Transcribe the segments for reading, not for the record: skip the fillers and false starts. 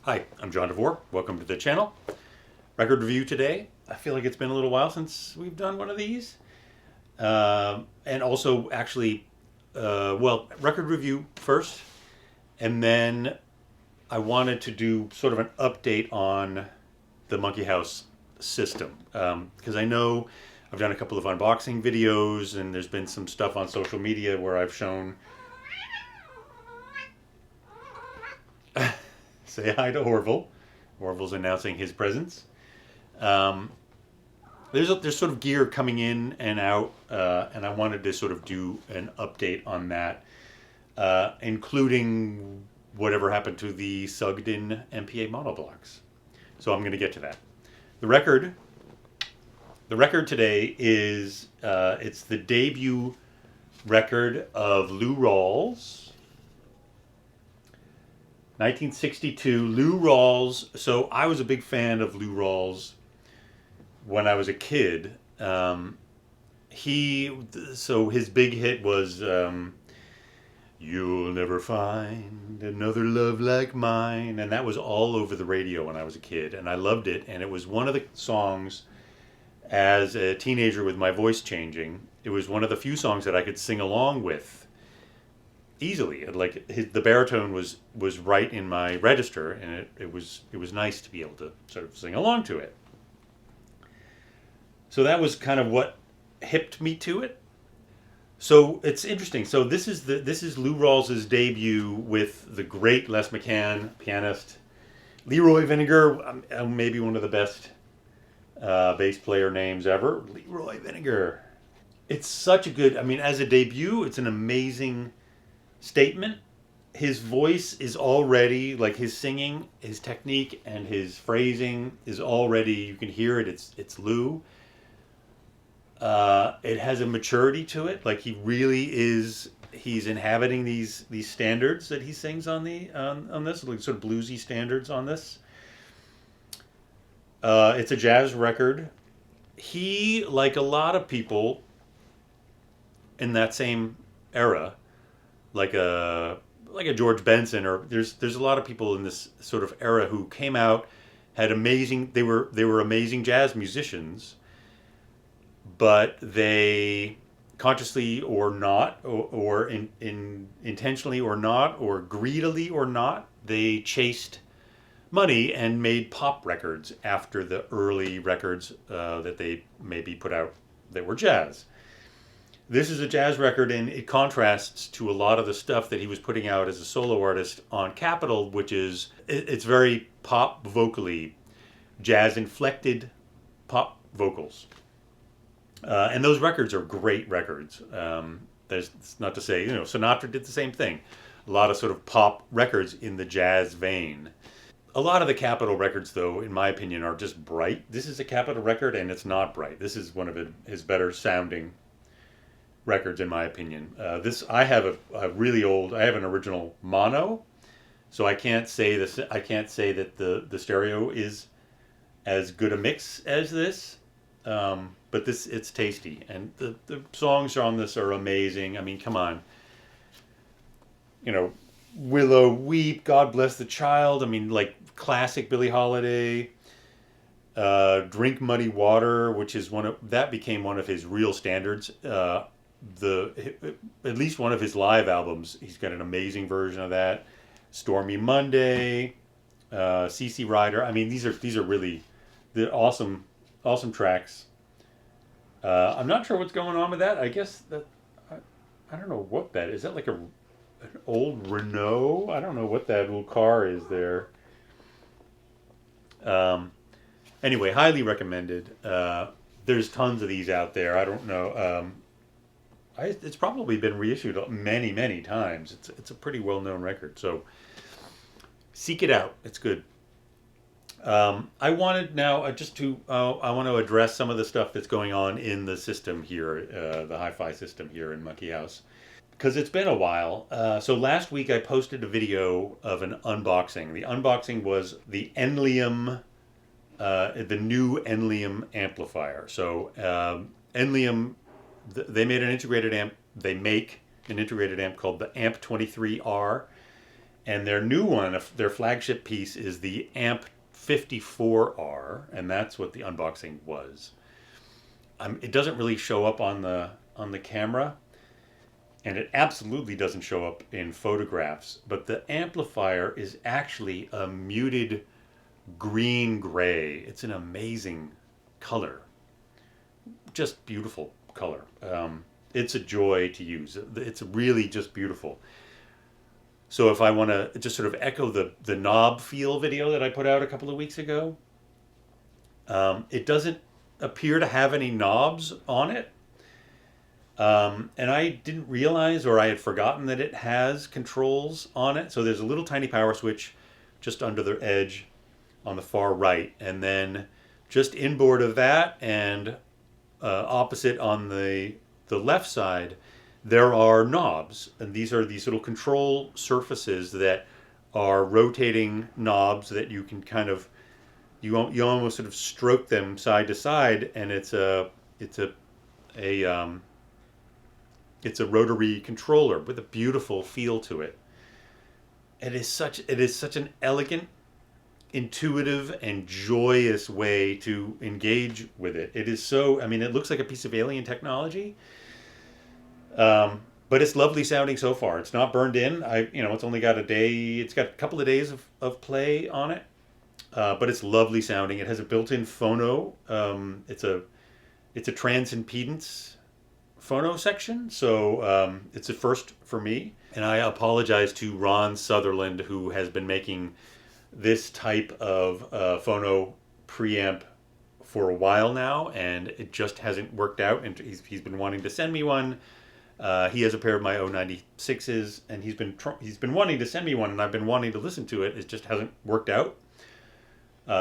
Hi, I'm John DeVore. Welcome to the channel. Record review today. I feel like it's been a little while since we've done one of these. And also, actually, record review first. And then I wanted to do sort of an update on the Monkey House system. Because I know I've done a couple of unboxing videos, and there's been some stuff on social media where I've shown. Say hi to Orville. Orville's announcing his presence. There's sort of gear coming in and out, and I wanted to sort of do an update on that, including whatever happened to the Sugden MPA monoblocks. So I'm going to get to that. The record today is it's the debut record of Lou Rawls. 1962, Lou Rawls. So I was a big fan of Lou Rawls when I was a kid. His big hit was "You'll Never Find Another Love Like Mine," and that was all over the radio when I was a kid, and I loved it. And it was one of the songs, as a teenager with my voice changing, it was one of the few songs that I could sing along with easily. Like the baritone was right in my register, and it was nice to be able to sort of sing along to it. So that was kind of what hipped me to it. So it's interesting. So this is Lou Rawls' debut with the great Les Mccann pianist, Leroy Vinnegar, maybe one of the best bass player names ever, Leroy Vinnegar. It's such a good. I mean, as a debut, it's an amazing statement. His voice is already, like, his singing, his technique, and his phrasing is already, you can hear it. It's Lou. It has a maturity to it. Like, he really is. He's inhabiting these standards that he sings on this, like sort of bluesy standards on this. It's a jazz record. He, like a lot of people in that same era, like a George Benson, or there's a lot of people in this sort of era who came out, had amazing. They were amazing jazz musicians, but they consciously or not, or intentionally or not, or greedily or not, they chased money and made pop records after the early records that they maybe put out that were jazz. This is a jazz record, and it contrasts to a lot of the stuff that he was putting out as a solo artist on Capitol, which is, it's very pop vocally, jazz inflected pop vocals. And those records are great records. There's not to say, Sinatra did the same thing. A lot of sort of pop records in the jazz vein. A lot of the Capitol records, though, in my opinion, are just bright. This is a Capitol record, and it's not bright. This is one of his better sounding records, in my opinion. I have a really old. I have an original mono, so I can't say this. I can't say that the stereo is as good a mix as this. But it's tasty, and the songs on this are amazing. I mean, come on. Willow Weep, God Bless the Child. I mean, like classic Billie Holiday. Drink Muddy Water, which is became one of his real standards. At least one of his live albums, he's got an amazing version of that. Stormy Monday, CC Rider. I mean, these are really the awesome tracks. I'm not sure what's going on with that. I guess that I don't know what that is. That like an old Renault? I don't know what that little car is there. Anyway, highly recommended. There's tons of these out there. I don't know. It's probably been reissued many, many times. It's a pretty well-known record, so seek it out. It's good. I wanted now I want to address some of the stuff that's going on in the system here, the hi-fi system here in Monkey House, because it's been a while. So last week I posted a video of an unboxing. The unboxing was the Enlium, the new Enlium amplifier. So Enlium. They make an integrated amp called the Amp 23R, And their new one, their flagship piece, is the Amp 54R, and that's what the unboxing was. It doesn't really show up on the camera, and it absolutely doesn't show up in photographs. But the amplifier is actually a muted green gray. It's an amazing color, just beautiful color. It's a joy to use. It's really just beautiful. So if I want to just sort of echo the knob feel video that I put out a couple of weeks ago, it doesn't appear to have any knobs on it. And I didn't realize, or I had forgotten, that it has controls on it. So there's a little tiny power switch just under the edge on the far right. And then just inboard of that and opposite on the left side, there are knobs. And these are these little control surfaces that are rotating knobs that you can kind of, you almost sort of stroke them side to side, and it's a rotary controller with a beautiful feel to it. It is such an elegant, intuitive, and joyous way to engage with it. It is so, I mean, it looks like a piece of alien technology, but it's lovely sounding so far. It's not burned in. It's only got it's got a couple of days of play on it, but it's lovely sounding. It has a built-in phono. It's a transimpedance phono section, so it's a first for me. And I apologize to Ron Sutherland, who has been making this type of phono preamp for a while now, and it just hasn't worked out. And he's been wanting to send me one. He has a pair of my 096s, and he's been wanting to send me one, and I've been wanting to listen to it. It just hasn't worked out.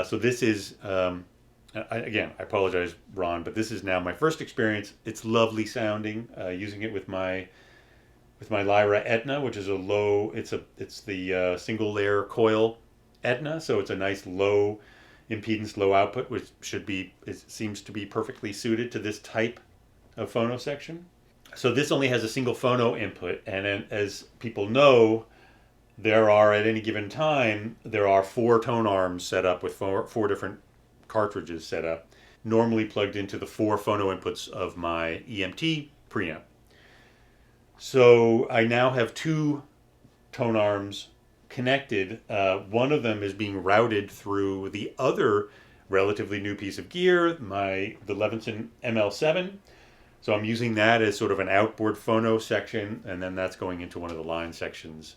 So this is. I apologize, Ron, but this is now my first experience. It's lovely sounding. Using it with my Lyra Etna, which is a low. It's the single layer coil Etna, so it's a nice low impedance, low output, which seems to be perfectly suited to this type of phono section. So this only has a single phono input, and then, as people know, there are at any given time 4 tone arms set up with four different cartridges set up, normally plugged into the 4 phono inputs of my EMT preamp. So I now have 2 tone arms connected. One of them is being routed through the other relatively new piece of gear, the Levinson ML7. So I'm using that as sort of an outboard phono section, and then that's going into one of the line sections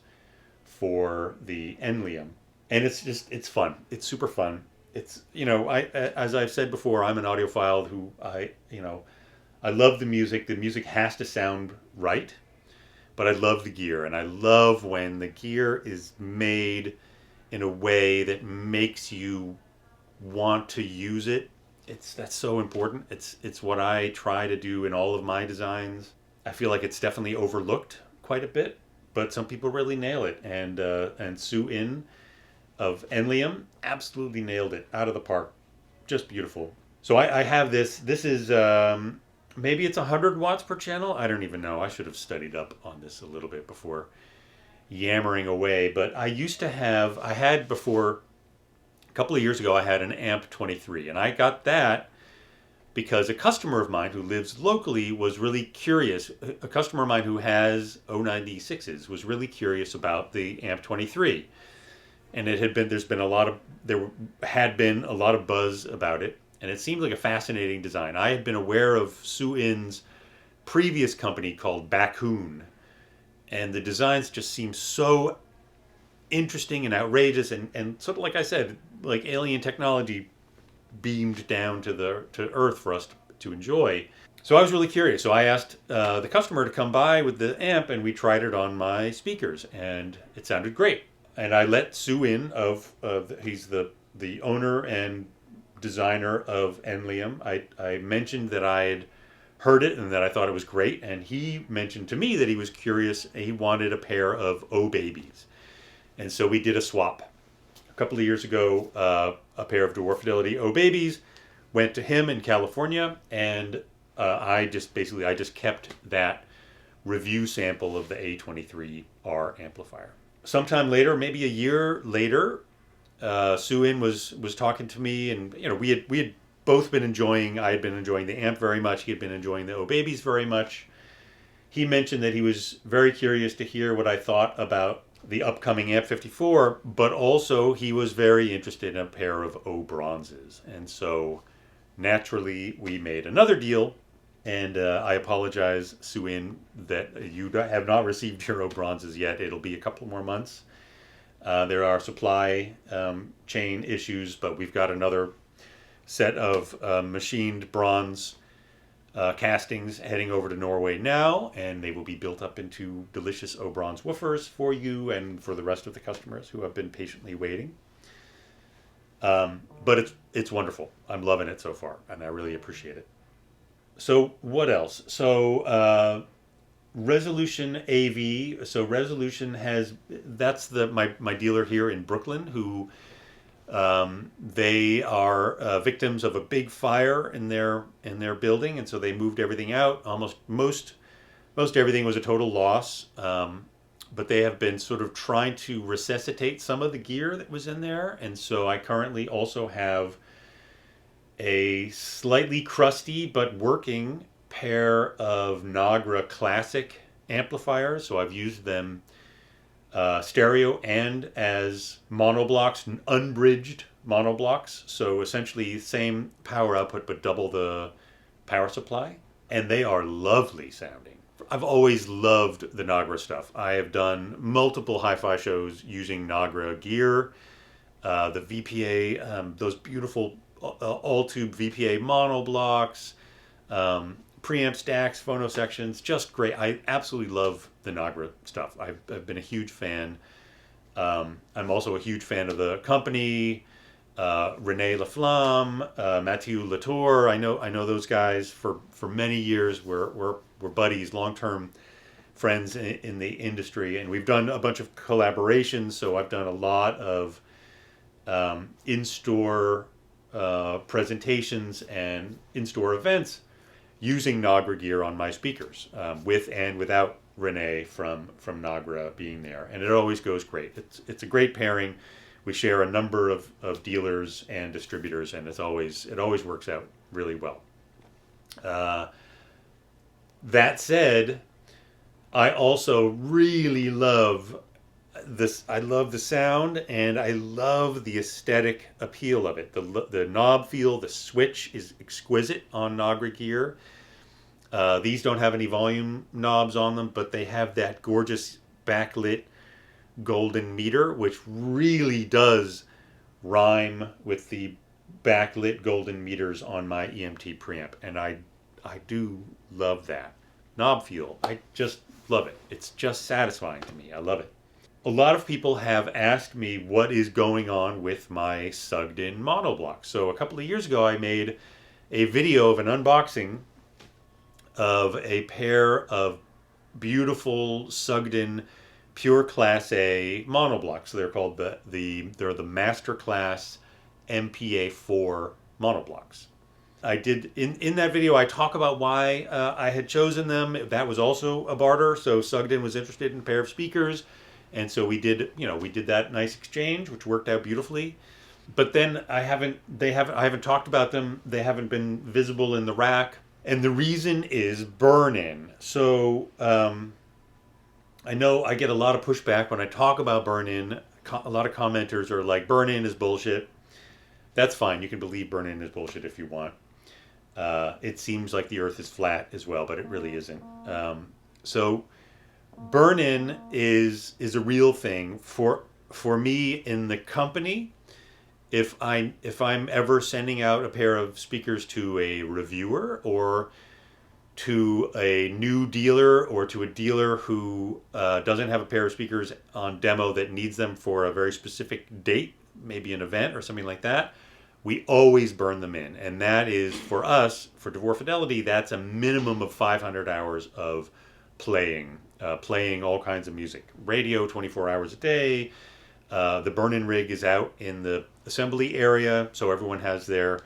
for the Enlium. And it's fun. It's super fun. It's, as I've said before, I'm an audiophile who I love the music. The music has to sound right, but I love the gear, and I love when the gear is made in a way that makes you want to use it. That's so important. It's what I try to do in all of my designs. I feel like it's definitely overlooked quite a bit, but some people really nail it, and Sue In of Enlium absolutely nailed it out of the park. Just beautiful. So I have this. This is maybe it's 100 watts per channel. I don't even know. I should have studied up on this a little bit before yammering away. But I had before, a couple of years ago, I had an Amp 23, and I got that because a customer of mine who lives locally was really curious. A customer of mine who has 096s was really curious about the Amp 23. And there had been a lot of buzz about it, and it seemed like a fascinating design. I had been aware of Sue In's previous company called Bakun, and the designs just seemed so interesting and outrageous, and sort of, like I said, like alien technology beamed down to Earth for us to enjoy. So I was really curious. So I asked the customer to come by with the amp, and we tried it on my speakers, and it sounded great. And I let Sue In he's the owner and designer of Enlium. I mentioned that I had heard it and that I thought it was great, and he mentioned to me that he was curious. He wanted a pair of O Babies, and so we did a swap. A couple of years ago, a pair of DeVore Fidelity O Babies went to him in California, and I just kept that review sample of the A23R amplifier. Sometime later, maybe a year later, Sue-In was talking to me, and we had both been enjoying. I had been enjoying the amp very much. He had been enjoying the O Babies very much. He mentioned that he was very curious to hear what I thought about the upcoming Amp 54, but also he was very interested in a pair of O Bronzes, and so naturally we made another deal. And I apologize, Sue-In, that you have not received your O Bronzes yet. It'll be a couple more months. There are supply chain issues, but we've got another set of machined bronze castings heading over to Norway now, and they will be built up into delicious O Bronze woofers for you and for the rest of the customers who have been patiently waiting. But it's wonderful. I'm loving it so far, and I really appreciate it. So what else? So Resolution AV. So Resolution has that's my dealer here in Brooklyn who they are victims of a big fire in their building, and so they moved everything out. Almost most everything was a total loss, but they have been sort of trying to resuscitate some of the gear that was in there, and so I currently also have a slightly crusty but working pair of Nagra Classic amplifiers. So I've used them stereo and as monoblocks, unbridged monoblocks. So essentially same power output but double the power supply. And they are lovely sounding. I've always loved the Nagra stuff. I have done multiple hi-fi shows using Nagra gear. The VPA, those beautiful all-tube VPA monoblocks, preamp stacks, phono sections, just great. I absolutely love the Nagra stuff. I've been a huge fan. I'm also a huge fan of the company, René Laflamme, Mathieu Latour. I know those guys for many years. We're buddies, long-term friends in the industry, and we've done a bunch of collaborations. So I've done a lot of in-store presentations and in-store events using Nagra gear on my speakers, with and without Renee from Nagra being there, and it always goes great. It's a great pairing. We share a number of dealers and distributors, and it always works out really well. That said, I also really love this. I love the sound, and I love the aesthetic appeal of it. The knob feel, the switch is exquisite on Nagra gear. These don't have any volume knobs on them, but they have that gorgeous backlit golden meter, which really does rhyme with the backlit golden meters on my EMT preamp, and I do love that knob feel. I just love it. It's just satisfying to me. I love it. A lot of people have asked me what is going on with my Sugden monoblock. So a couple of years ago, I made a video of an unboxing of a pair of beautiful Sugden pure Class A monoblocks. So they're called they're the Master Class MPA4 monoblocks. I did in that video. I talk about why I had chosen them. That was also a barter. So Sugden was interested in a pair of speakers, and so we did that nice exchange, which worked out beautifully. But then I haven't talked about them. They haven't been visible in the rack, and the reason is burn-in. So I know I get a lot of pushback when I talk about burn-in. A lot of commenters are like, burn-in is bullshit. That's fine. You can believe burn-in is bullshit if you want. It seems like the earth is flat as well, but it really isn't. So burn-in is a real thing for me in the company. If I'm ever sending out a pair of speakers to a reviewer or to a new dealer or to a dealer who doesn't have a pair of speakers on demo that needs them for a very specific date, maybe an event or something like that, we always burn them in. And that is, for us, for DeVore Fidelity, that's a minimum of 500 hours of playing all kinds of music. Radio 24 hours a day. The burn-in rig is out in the assembly area, so everyone has their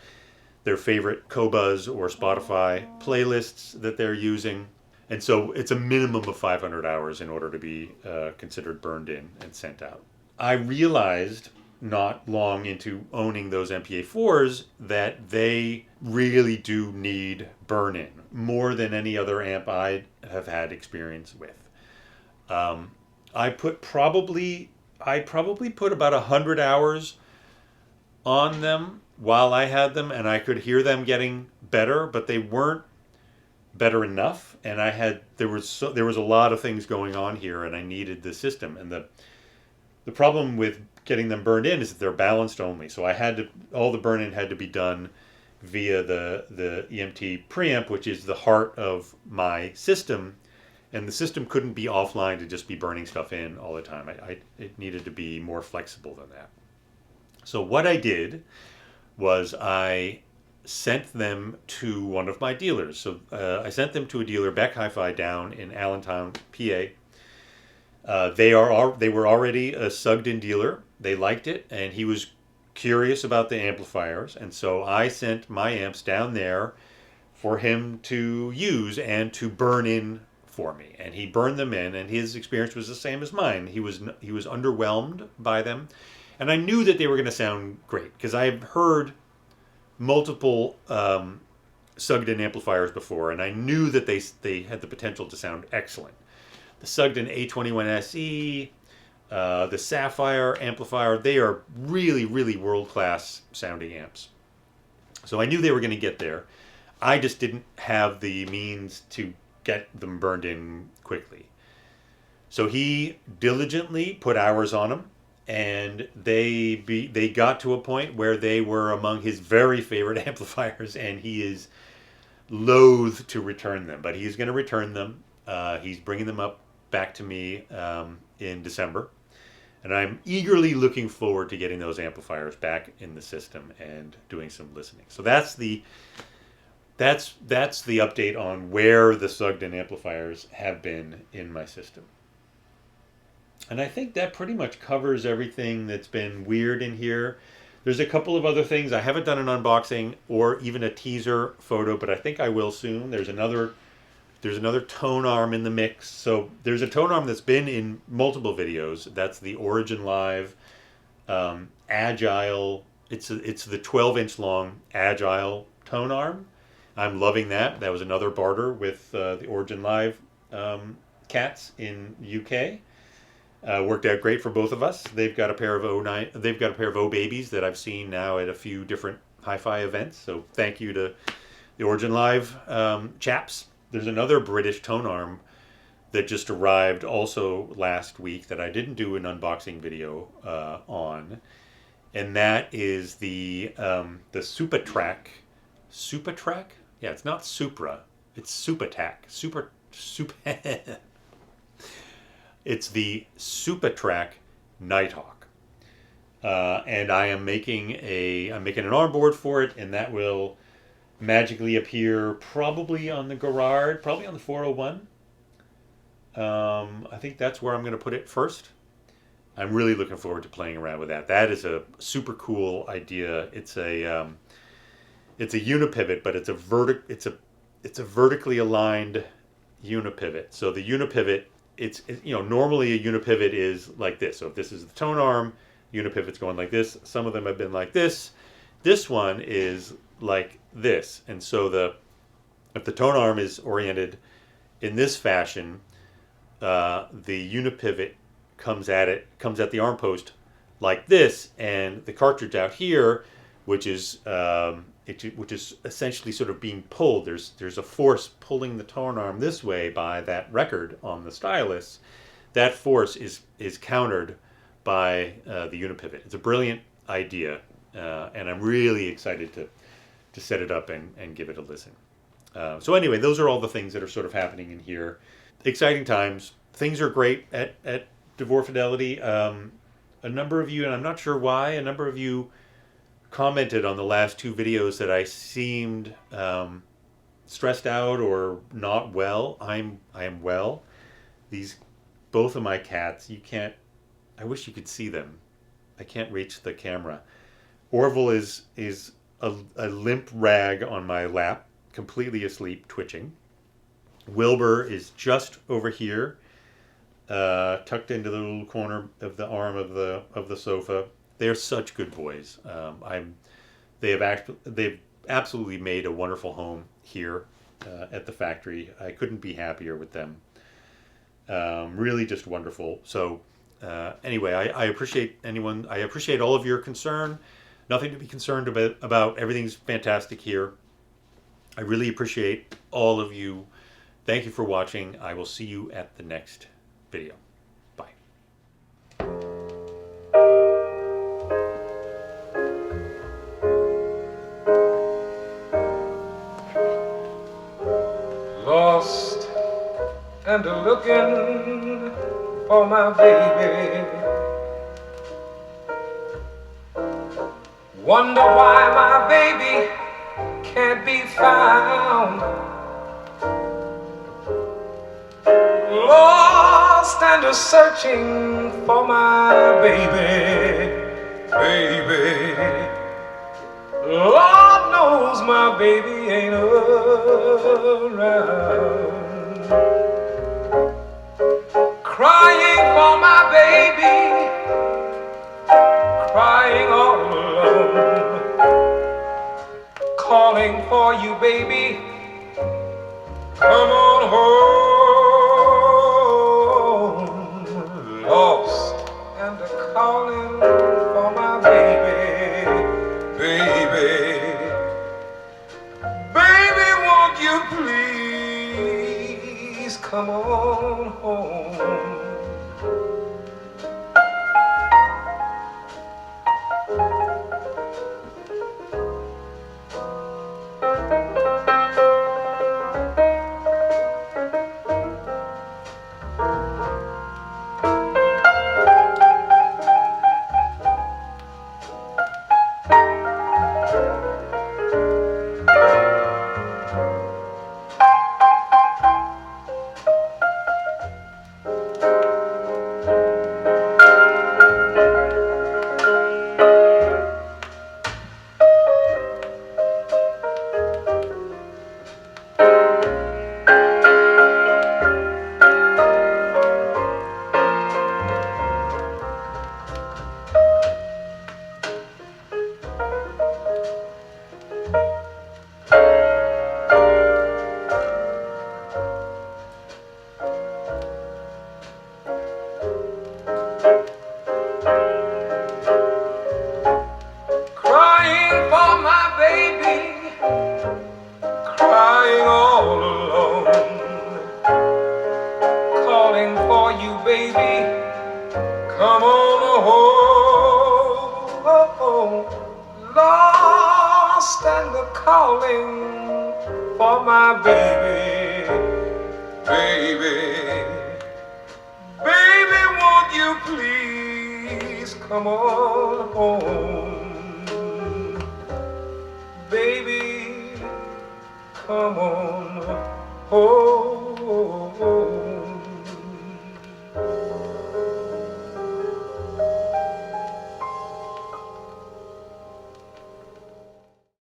favorite Qobuz or Spotify playlists that they're using. And so it's a minimum of 500 hours in order to be considered burned in and sent out. I realized not long into owning those MPA4s that they really do need burn in more than any other amp I have had experience with. I probably put about 100 hours on them while I had them, and I could hear them getting better, but they weren't better enough. And there was a lot of things going on here, and I needed the system. And the problem with getting them burned in is that they're balanced only. So all the burn in had to be done via the EMT preamp, which is the heart of my system. And the system couldn't be offline to just be burning stuff in all the time. It needed to be more flexible than that. So what I did was I sent them to one of my dealers. So I sent them to a dealer, Beck Hi-Fi, down in Allentown, PA. They were already a Sugden dealer. They liked it, and he was curious about the amplifiers. And so I sent my amps down there for him to use and to burn in for me. And he burned them in, and his experience was the same as mine. He was underwhelmed by them. And I knew that they were going to sound great because I've heard multiple Sugden amplifiers before, and I knew that they had the potential to sound excellent. The Sugden A21SE, the Sapphire amplifier, they are really, really world-class sounding amps. So I knew they were going to get there. I just didn't have the means to get them burned in quickly. So he diligently put hours on them, and they got to a point where they were among his very favorite amplifiers, and he is loath to return them. But he's going to return them. He's bringing them back to me in December, and I'm eagerly looking forward to getting those amplifiers back in the system and doing some listening. So that's the update on where the Sugden amplifiers have been in my system. And I think that pretty much covers everything that's been weird in here. There's a couple of other things. I haven't done an unboxing or even a teaser photo, but I think I will soon. There's another tone arm in the mix. So there's a tone arm that's been in multiple videos. That's the Origin Live Agile. It's the 12-inch long Agile tone arm. I'm loving that. That was another barter with the Origin Live cats in UK. Worked out great for both of us. They've got a pair of O babies that I've seen now at a few different hi-fi events. So thank you to the Origin Live chaps. There's another British tone arm that just arrived also last week that I didn't do an unboxing video on, and that is the Supatrack. Supatrack? Yeah, it's not Supra. It's Supatac. It's the Supatrack Nighthawk, and I'm making an arm board for it, and that will magically appear probably on the Garrard, probably on the 401. I think that's where I'm going to put it first. I'm really looking forward to playing around with that. That is a super cool idea. It's a unipivot, but it's a vertically aligned unipivot. So the unipivot, normally a unipivot is like this. So if this is the tone arm, unipivot's going like this. Some of them have been like this. This one is like this. And so if the tone arm is oriented in this fashion, the unipivot comes at the arm post like this, and the cartridge out here, which is essentially sort of being pulled. There's a force pulling the tone arm this way by that record on the stylus. That force is countered by the unipivot. It's a brilliant idea, and I'm really excited to set it up and give it a listen. So anyway, those are all the things that are sort of happening in here. Exciting times. Things are great at DeVore Fidelity. A number of you, and I'm not sure why, a number of you commented on the last two videos that I seemed stressed out or not well. I am well. Both of my cats, I wish you could see them. I can't reach the camera. Orville is a limp rag on my lap, completely asleep, twitching. Wilbur is just over here, tucked into the little corner of the arm of the sofa. They're such good boys. They've absolutely made a wonderful home here at the factory. I couldn't be happier with them. Really just wonderful. So anyway, I appreciate anyone. I appreciate all of your concern. Nothing to be concerned about. Everything's fantastic here. I really appreciate all of you. Thank you for watching. I will see you at the next video. Bye. Lost and looking for my baby. Wonder why my baby can't be found. Lost and searching for my baby, baby. Lord knows my baby ain't around. Crying for my baby, crying all alone. Calling for you, baby, come on home. Lost and calling for my baby, baby. Baby, won't you please come on home? Come on home, lost and calling for my baby, baby. Baby, won't you please come on home?